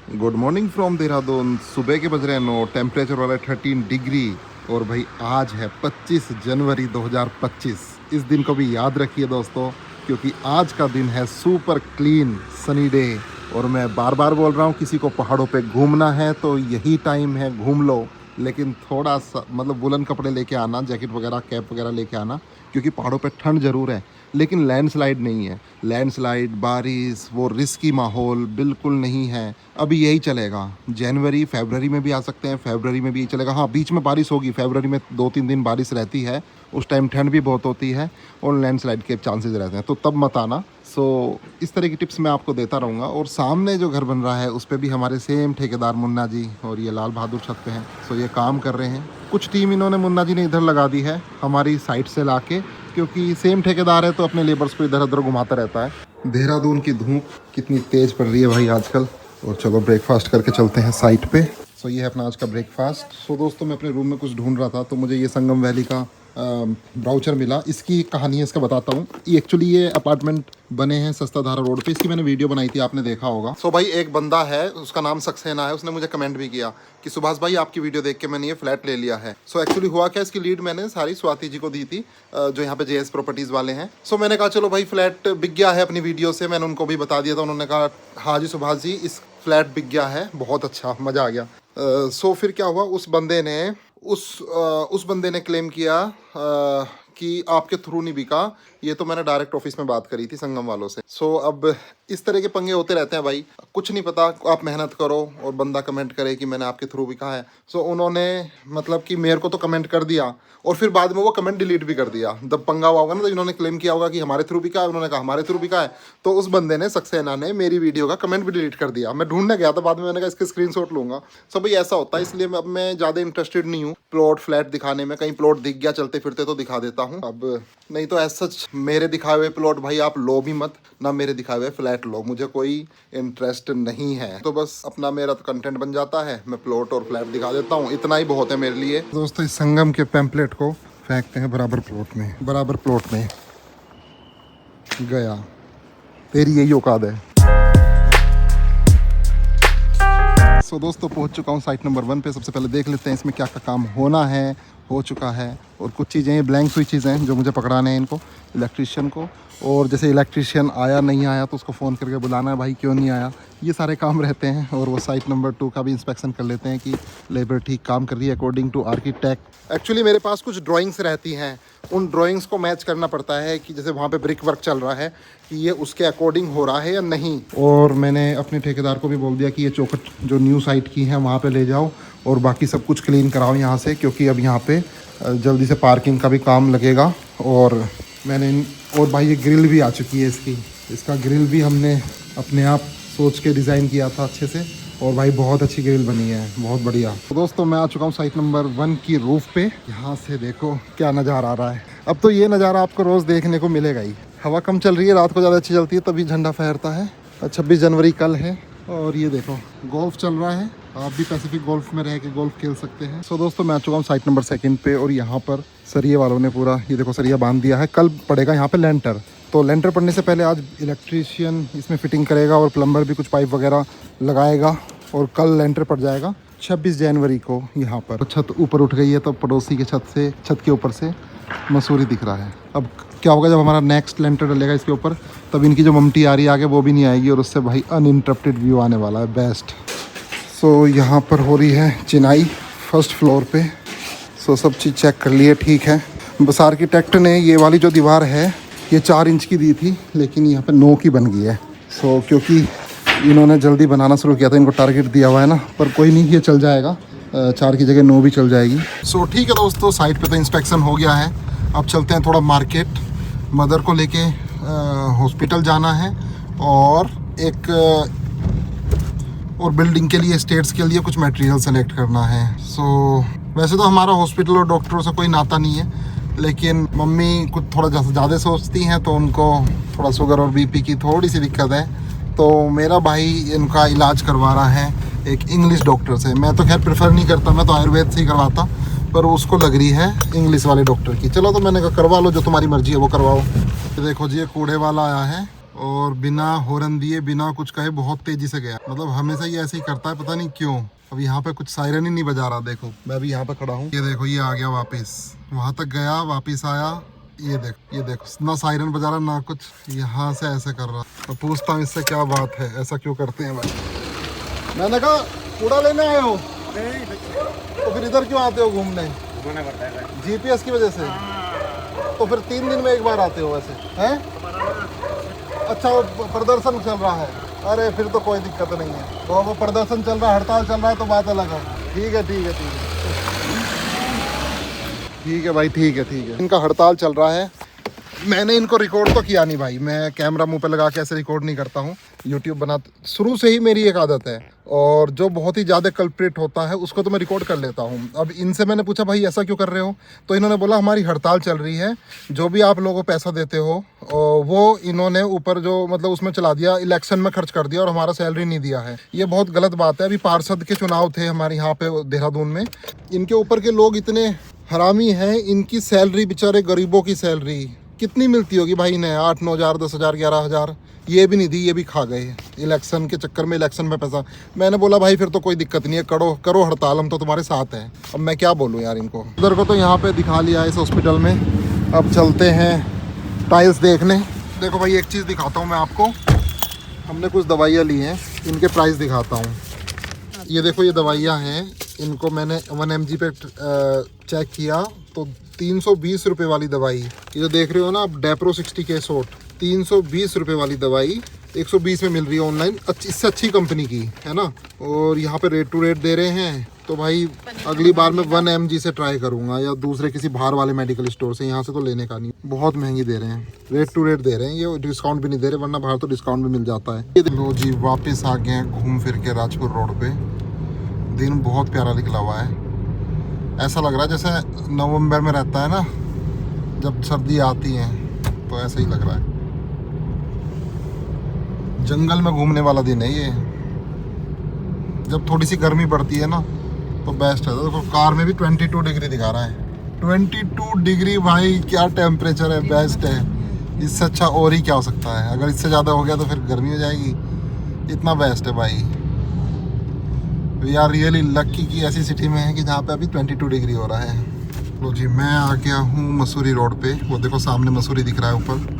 Good morning from Dehradun. सुबह के बज रहे हैं 9, टेम्परेचर वाला है 13 डिग्री। और भाई आज है 25 जनवरी 2025। इस दिन को भी याद रखिए दोस्तों, क्योंकि आज का दिन है सुपर क्लीन सनी डे। और मैं बार बार बोल रहा हूँ, किसी को पहाड़ों पे घूमना है तो यही टाइम है, घूम लो। लेकिन थोड़ा सा मतलब वुलन कपड़े लेके आना, जैकेट वगैरह कैप वगैरह लेके आना, क्योंकि पहाड़ों पे ठंड ज़रूर है लेकिन लैंडस्लाइड नहीं है। लैंडस्लाइड, बारिश, वो रिस्की माहौल बिल्कुल नहीं है। अभी यही चलेगा, जनवरी फरवरी में भी आ सकते हैं, फरवरी में भी यही चलेगा। हाँ, बीच में बारिश होगी, फरवरी में 2-3 दिन बारिश रहती है, उस टाइम ठंड भी बहुत होती है और लैंडस्लाइड के चांसेस रहते हैं, तो तब मत आना। सो इस तरह की टिप्स मैं आपको देता रहूँगा। और सामने जो घर बन रहा है उस पर भी हमारे सेम ठेकेदार मुन्ना जी और ये लाल बहादुर छत पे हैं। सो ये काम कर रहे हैं। कुछ टीम इन्होंने मुन्ना जी ने इधर लगा दी है हमारी साइड से लाके, क्योंकि सेम ठेकेदार है तो अपने लेबर्स को इधर उधर घुमाता रहता है। देहरादून की धूप कितनी तेज़ पड़ रही है भाई आजकल। और चलो ब्रेकफास्ट करके चलते हैं साइट पे। सो ये है अपना आज का ब्रेकफास्ट। सो दोस्तों, मैं अपने रूम में कुछ ढूंढ रहा था तो मुझे ये संगम वैली का ब्राउचर मिला। इसकी कहानी है, इसका बताता हूँ। एक्चुअली ये अपार्टमेंट बने हैं सस्ता धारा रोड पे। इसकी मैंने वीडियो बनाई थी, आपने देखा होगा। सो भाई एक बंदा है, उसका नाम सक्सेना है, उसने मुझे कमेंट भी किया कि सुभाष भाई आपकी वीडियो देख के मैंने ये फ्लैट ले लिया है। सो एक्चुअली हुआ क्या, इसकी लीड मैंने सारी स्वाति जी को दी थी, जो यहाँ पे जेएस प्रॉपर्टीज़ वाले हैं। सो मैंने कहा चलो भाई फ्लैट बिक गया है अपनी वीडियो से, मैंने उनको भी बता दिया था। उन्होंने कहा हाँ जी सुभाष जी, इस फ्लैट बिक गया है, बहुत अच्छा, मज़ा आ गया। सो फिर क्या हुआ, उस बंदे ने क्लेम किया कि आपके थ्रू नहीं बिका, ये तो मैंने डायरेक्ट ऑफिस में बात करी थी संगम वालों से। सो अब इस तरह के पंगे होते रहते हैं भाई, कुछ नहीं पता। आप मेहनत करो और बंदा कमेंट करे कि मैंने आपके थ्रू बिका है। सो उन्होंने मतलब कि मेरे को तो कमेंट कर दिया और फिर बाद में वो कमेंट डिलीट भी कर दिया। जब पंगा हुआ होगा ना, तो इन्होंने क्लेम किया होगा कि हमारे थ्रू बिका है, उन्होंने कहा हमारे थ्रू बिका है, तो उस बंदे ने, सक्सेना ने, मेरी वीडियो का कमेंट भी डिलीट कर दिया। मैं ढूंढने गया था, बाद में मैंने कहा इसके स्क्रीनशॉट लूंगा। सो भाई ऐसा होता है, इसलिए अब मैं ज़्यादा इंटरेस्टेड नहीं हूँ प्लॉट फ्लैट दिखाने में। कहीं प्लॉट दिख गया चलते फिरते तो दिखा देता हूँ, अब नहीं तो ऐसा सच मेरे दिखाए हुए प्लॉट भाई आप लो भी मत, ना मेरे दिखाए हुए फ्लैट लो, मुझे कोई इंटरेस्ट नहीं है। तो बस अपना मेरा तो कंटेंट बन जाता है, मैं प्लॉट और फ्लैट दिखा देता हूँ, इतना ही बहुत है मेरे लिए। दोस्तों इस संगम के पैम्पलेट को फेंकते हैं बराबर प्लॉट में गया, तेरी यही औकात है। सो दोस्तों पहुंच चुका हूं साइट नंबर 1 पे। सबसे पहले देख लेते हैं इसमें क्या क्या काम होना है, हो चुका है। और कुछ चीज़ें ये ब्लैंक स्विचेज़ हैं जो मुझे पकड़ाने हैं इनको, इलेक्ट्रीशियन को। और जैसे इलेक्ट्रीशियन आया नहीं आया तो उसको फ़ोन करके बुलाना है, भाई क्यों नहीं आया, ये सारे काम रहते हैं। और वो साइट नंबर 2 का भी इंस्पेक्शन कर लेते हैं कि लेबर ठीक काम कर रही है अकॉर्डिंग टू आर्किटेक्ट। एक्चुअली मेरे पास कुछ ड्राइंग्स रहती हैं, उन ड्राइंग्स को मैच करना पड़ता है कि जैसे वहाँ पे ब्रिक वर्क चल रहा है कि ये उसके अकॉर्डिंग हो रहा है या नहीं। और मैंने अपने ठेकेदार को भी बोल दिया कि ये चौखट जो न्यू साइट की है वहाँ पे ले जाओ और बाकी सब कुछ क्लीन कराओ यहाँ से, क्योंकि अब यहाँ पे जल्दी से पार्किंग का भी काम लगेगा। और भाई ये ग्रिल भी आ चुकी है इसका ग्रिल भी हमने अपने आप सोच के डिज़ाइन किया था अच्छे से, और भाई बहुत अच्छी ग्रिल बनी है, बहुत बढ़िया। तो दोस्तों मैं आ चुका हूँ साइट नंबर 1 की रूफ पे। यहाँ से देखो क्या नज़ारा आ रहा है। अब तो ये नज़ारा आपको रोज़ देखने को मिलेगा ही। हवा कम चल रही है, रात को ज़्यादा अच्छी चलती है, तभी झंडा फहरता है। 26 जनवरी कल है और ये देखो गोल्फ चल रहा है। आप भी पैसिफिक गोल्फ में रह के गोल्फ खेल सकते हैं। सो दोस्तों मैं आ चुका हूँ साइट नंबर 2 पे और यहाँ पर सरिये वालों ने पूरा ये देखो सरिया बांध दिया है। कल पड़ेगा यहाँ पे लेंटर, तो लेंटर पड़ने से पहले आज इलेक्ट्रीशियन इसमें फिटिंग करेगा और प्लम्बर भी कुछ पाइप वगैरह लगाएगा और कल लेंटर पड़ जाएगा 26 जनवरी को। यहाँ पर छत ऊपर उठ गई है तो पड़ोसी के छत के ऊपर से मसूरी दिख रहा है। अब क्या होगा, जब हमारा नेक्स्ट लेंटर डलेगा इसके ऊपर, तब इनकी जो ममटी आ रही है आगे वो भी नहीं आएगी और उससे भाई अनइंटरप्टेड व्यू आने वाला है, बेस्ट। सो यहाँ पर हो रही है चिनाई फर्स्ट फ्लोर पे। सो सब चीज़ चेक कर लिए, ठीक है। बस आर्किटेक्ट ने ये वाली जो दीवार है ये 4 इंच की दी थी, लेकिन यहाँ पे 9 की बन गई है। सो क्योंकि इन्होंने जल्दी बनाना शुरू किया था, इनको टारगेट दिया हुआ है ना, पर कोई नहीं, ये चल जाएगा, 4 की जगह 9 भी चल जाएगी। सो ठीक है दोस्तों, साइट पे तो इंस्पेक्शन हो गया है। अब चलते हैं थोड़ा मार्केट, मदर को लेके हॉस्पिटल जाना है और बिल्डिंग के लिए, स्टेट्स के लिए कुछ मटेरियल सेलेक्ट करना है। सो वैसे तो हमारा हॉस्पिटल और डॉक्टरों से कोई नाता नहीं है, लेकिन मम्मी कुछ थोड़ा ज़्यादा सोचती हैं तो उनको थोड़ा शुगर और बीपी की थोड़ी सी दिक्कत है, तो मेरा भाई इनका इलाज करवा रहा है एक इंग्लिश डॉक्टर से। मैं तो खैर प्रेफर नहीं करता, मैं तो आयुर्वेद से ही करवाता, पर उसको लग रही है इंग्लिश वाले डॉक्टर की। चलो तो मैंने कहा करवा लो, जो तुम्हारी मर्जी है वो करवाओ। तो देखो जी ये कूड़े वाला आया है और बिना हॉर्न दिए बिना कुछ कहे बहुत तेजी से गया। मतलब हमेशा ये ऐसे ही करता है, पता नहीं क्यों। अब यहाँ पे कुछ सायरन ही नहीं बजा रहा। देखो मैं अभी यहाँ पे खड़ा हूँ, ये देखो ये आ गया वापस, वहां तक गया वापस आया। ये देखो ना सायरन बजा रहा ना कुछ, यहाँ से ऐसे कर रहा। तो पूछता हूँ इससे क्या बात है, ऐसा क्यों करते हैं भाई। मैंने कहा कूड़ा लेने आए हो तो फिर इधर क्यों आते हो घूमने? GPS की वजह से? तो फिर 3 दिन में एक बार आते हो वैसे हैं? अच्छा वो प्रदर्शन चल रहा है, अरे फिर तो कोई दिक्कत नहीं है। तो वो प्रदर्शन चल रहा है, हड़ताल चल रहा है तो बात अलग है। ठीक है ठीक है ठीक है ठीक है भाई, ठीक है ठीक है। इनका हड़ताल चल रहा है, मैंने इनको रिकॉर्ड तो किया नहीं भाई, मैं कैमरा मुंह पे लगा के ऐसे रिकॉर्ड नहीं करता हूँ। यूट्यूब बना शुरू से ही मेरी एक आदत है, और जो बहुत ही ज़्यादा कल्प्रिट होता है उसको तो मैं रिकॉर्ड कर लेता हूँ। अब इनसे मैंने पूछा भाई ऐसा क्यों कर रहे हो, तो इन्होंने बोला हमारी हड़ताल चल रही है, जो भी आप लोगों को पैसा देते हो वो इन्होंने ऊपर जो मतलब उसमें चला दिया, इलेक्शन में खर्च कर दिया और हमारा सैलरी नहीं दिया है। ये बहुत गलत बात है। अभी पार्षद के चुनाव थे हमारे यहाँ पे देहरादून में, इनके ऊपर के लोग इतने हरामी हैं, इनकी सैलरी बेचारे गरीबों की सैलरी कितनी मिलती होगी भाई ने, 8-9 हज़ार 10 हज़ार 11 हज़ार, ये भी नहीं दी, ये भी खा गए इलेक्शन के चक्कर में, इलेक्शन में पैसा। मैंने बोला भाई फिर तो कोई दिक्कत नहीं है, करो हड़ताल, हम तो तुम्हारे साथ हैं। अब मैं क्या बोलूँ यार इनको। उधर को तो यहाँ पे दिखा लिया इस हॉस्पिटल में, अब चलते हैं टाइल्स देखने। देखो भाई एक चीज़ दिखाता हूँ मैं आपको, हमने कुछ दवाइयाँ ली हैं, इनके प्राइस दिखाता हूँ। ये देखो ये दवाइयाँ हैं, इनको मैंने 1 mg पे चेक किया तो 320 रुपये वाली दवाई, ये जो देख रहे हो ना आप डेप्रो 60K शॉट, 320 रुपये वाली दवाई 120 में मिल रही है ऑनलाइन, इससे अच्छी कंपनी की है ना। और यहाँ पे रेट टू रेट दे रहे हैं, तो भाई अगली बार मैं 1 mg से ट्राई करूँगा या दूसरे किसी बाहर वाले मेडिकल स्टोर से, यहाँ से तो लेने का नहीं। बहुत महंगी दे रहे हैं, रेट टू रेट दे रहे हैं, ये डिस्काउंट भी नहीं दे रहे, वरना बाहर तो डिस्काउंट भी मिल जाता है। लो जी वापस आ गए हैं घूम फिर के राजपुर रोड पे। दिन बहुत प्यारा निकला हुआ है, ऐसा लग रहा है जैसे नवंबर में रहता है ना जब सर्दी आती है, तो ऐसा ही लग रहा है। जंगल में घूमने वाला दिन है ये, जब थोड़ी सी गर्मी पड़ती है ना तो बेस्ट है। देखो कार में भी 22 डिग्री दिखा रहा है, 22 डिग्री भाई क्या टेम्परेचर है, बेस्ट है। इससे अच्छा और ही क्या हो सकता है, अगर इससे ज़्यादा हो गया तो फिर गर्मी हो जाएगी, इतना बेस्ट है भाई। वी आर रियली लकी कि ऐसी सिटी में है कि जहाँ पे अभी 22 डिग्री हो रहा है। लो जी मैं आ गया हूँ मसूरी रोड पे, वो देखो सामने मसूरी दिख रहा है ऊपर,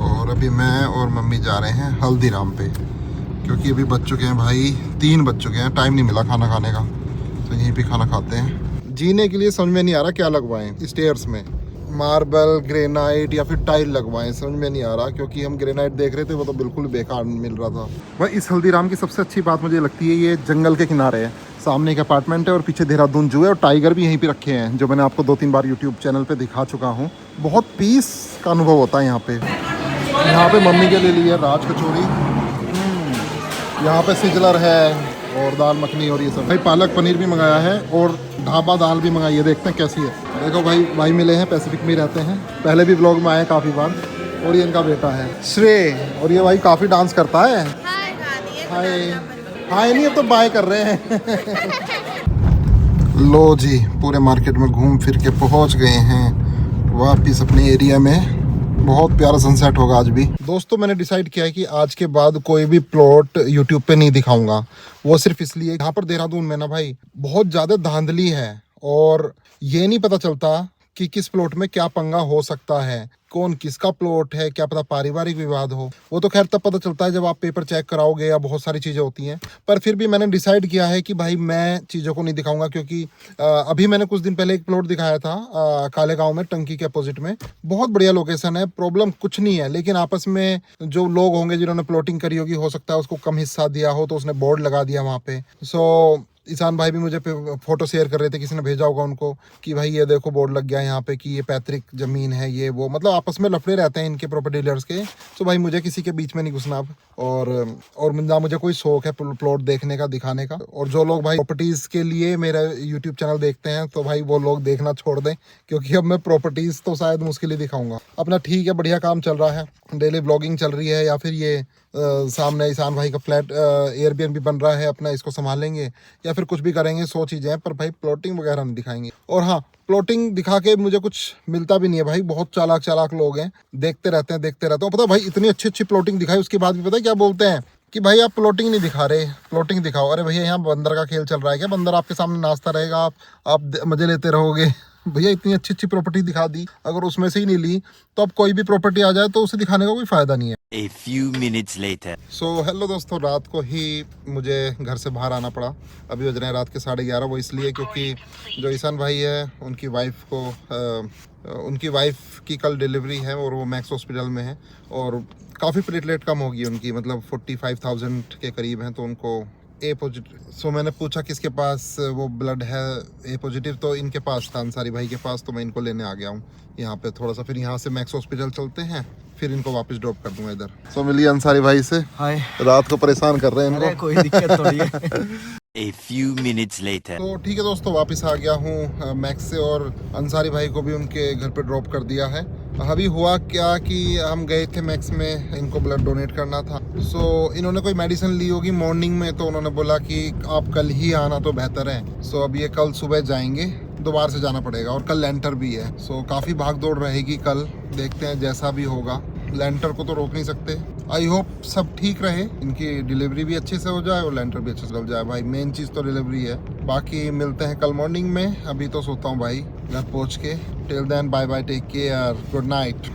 और अभी मैं और मम्मी जा रहे हैं हल्दीराम पे, क्योंकि अभी बज चुके हैं भाई 3 बज चुके हैं, टाइम नहीं मिला खाना खाने का, तो यहीं पे खाना खाते हैं। जीने के लिए समझ में नहीं आ रहा क्या लगवाएं स्टेयर्स में, मार्बल ग्रेनाइट या फिर टाइल लगवाएं, समझ में नहीं आ रहा, क्योंकि हम ग्रेनाइट देख रहे थे वो तो बिल्कुल बेकार मिल रहा था। भाई इस हल्दीराम की सबसे अच्छी बात मुझे लगती है ये जंगल के किनारे है, सामने एक अपार्टमेंट है और पीछे देहरादून जू है, और टाइगर भी यहीं पे रखे हैं, जो मैंने आपको 2-3 बार यूट्यूब चैनल पे दिखा चुका हूँ। बहुत पीस का अनुभव होता है यहाँ पे। यहाँ पे मम्मी के लिए ली है राज कचौरी, यहाँ पे सिजलर है और दाल मखनी और ये सब। भाई पालक पनीर भी मंगाया है और ढाबा दाल भी मंगाई है, देखते हैं कैसी है। देखो भाई मिले हैं, पैसिफिक में रहते हैं, पहले भी ब्लॉग में आए काफ़ी बार, और ये इनका बेटा है श्रेय, और ये भाई काफ़ी डांस करता है। हाय हाय नहीं, अब तो बाय कर रहे हैं। लो जी पूरे मार्केट में घूम फिर के पहुंच गए हैं वापिस अपने एरिया में। बहुत प्यारा सनसेट होगा आज भी। दोस्तों मैंने डिसाइड किया है कि आज के बाद कोई भी प्लॉट यूट्यूब पे नहीं दिखाऊंगा, वो सिर्फ इसलिए यहाँ पर देहरादून में ना भाई बहुत ज़्यादा धांधली है, और ये नहीं पता चलता कि किस प्लॉट में क्या पंगा हो सकता है, कौन किसका प्लॉट है, क्या पता पारिवारिक विवाद हो। वो तो खैर तब पता चलता है जब आप पेपर चेक कराओगे या बहुत सारी चीज़ें होती हैं, पर फिर भी मैंने डिसाइड किया है कि भाई मैं चीज़ों को नहीं दिखाऊंगा, क्योंकि अभी मैंने कुछ दिन पहले एक प्लॉट दिखाया था काले गांव में, टंकी के अपोजिट में, बहुत बढ़िया लोकेशन है, प्रॉब्लम कुछ नहीं है, लेकिन आपस में जो लोग होंगे जिन्होंने प्लॉटिंग करी होगी, हो सकता है उसको कम हिस्सा दिया हो तो उसने बोर्ड लगा दिया वहाँ पे। सो ईशान भाई भी मुझे फोटो शेयर कर रहे थे, किसी ने भेजा होगा उनको कि भाई ये देखो बोर्ड लग गया यहाँ पे कि ये पैतृक जमीन है, ये वो, मतलब आपस में लफड़े रहते हैं इनके प्रॉपर्टी डीलर्स के। तो भाई मुझे किसी के बीच में नहीं घुसना अब, और ना मुझे कोई शौक है प्लॉट देखने का दिखाने का। और जो लोग भाई प्रॉपर्टीज के लिए मेरा यूट्यूब चैनल देखते हैं तो भाई वो लोग देखना छोड़ दें, क्योंकि अब मैं प्रॉपर्टीज तो शायद मुश्किल ही दिखाऊंगा। अपना ठीक है, बढ़िया काम चल रहा है, डेली ब्लॉगिंग चल रही है, या फिर ये सामने ईशान भाई का फ्लैट एयरबीएनबी बन रहा है अपना, इसको संभालेंगे या फिर कुछ भी करेंगे, 100 चीज़ें हैं, पर भाई प्लॉटिंग वगैरह नहीं दिखाएंगे। और हाँ प्लॉटिंग दिखा के मुझे कुछ मिलता भी नहीं है भाई। बहुत चालाक चालाक लोग हैं, देखते रहते हैं देखते रहते हैं। पता है भाई, इतनी अच्छी अच्छी प्लॉटिंग दिखाई, उसके बाद भी पता है क्या बोलते हैं कि भाई आप प्लॉटिंग नहीं दिखा रहे, प्लॉटिंग दिखाओ। अरे भैया यहाँ बंदर का खेल चल रहा है क्या? बंदर आपके सामने नाचता रहेगा, आप मजे लेते रहोगे। भैया इतनी अच्छी अच्छी प्रॉपर्टी दिखा दी, अगर उसमें से ही नहीं ली तो अब कोई भी प्रॉपर्टी आ जाए तो उसे दिखाने का कोई फायदा नहीं है। A few minutes later. So hello दोस्तों, रात को ही मुझे घर से बाहर आना पड़ा। अभी बज रहे हैं रात के 11:30। वो इसलिए क्योंकि जो ईशान भाई है उनकी वाइफ की कल डिलीवरी है और वो मैक्स हॉस्पिटल में है और काफ़ी प्लेटलेट कम होगी उनकी, मतलब 45,000 के करीब हैं, तो उनको ए पॉजिटिव। सो मैंने पूछा किसके पास वो ब्लड है ए पॉजिटिव, तो इनके पास था, अंसारी भाई के पास। तो मैं इनको लेने आ गया हूँ यहाँ पे थोड़ा सा, फिर यहाँ से मैक्स हॉस्पिटल चलते हैं, फिर इनको वापस ड्रॉप कर दूंगा इधर। सो मिलिए अंसारी भाई से। हाय। रात को परेशान कर रहे हैं इनको। कोई दिक्कत थोड़ी है। A few minutes later. तो ठीक है दोस्तों, वापस आ गया हूँ मैक्स से और अंसारी भाई को भी उनके घर पे ड्रॉप कर दिया है। अभी हुआ क्या कि हम गए थे मैक्स में, इनको ब्लड डोनेट करना था। सो इन्होंने कोई मेडिसिन ली होगी मॉर्निंग में, तो उन्होंने बोला कि आप कल ही आना तो बेहतर है। सो अब ये कल सुबह जाएंगे, दोबारा से जाना पड़ेगा और कल लेंटर भी है। सो काफ़ी भाग दौड़ रहेगी कल, देखते हैं जैसा भी होगा। लेंटर को तो रोक नहीं सकते। आई होप सब ठीक रहे, इनकी डिलीवरी भी अच्छे से हो जाए और लेंटर भी अच्छे से चल जाए। भाई मेन चीज़ तो डिलीवरी है, बाकी मिलते हैं कल मॉर्निंग में। अभी तो सोता हूँ भाई घर पहुँच के। Till then bye bye, take care, good night.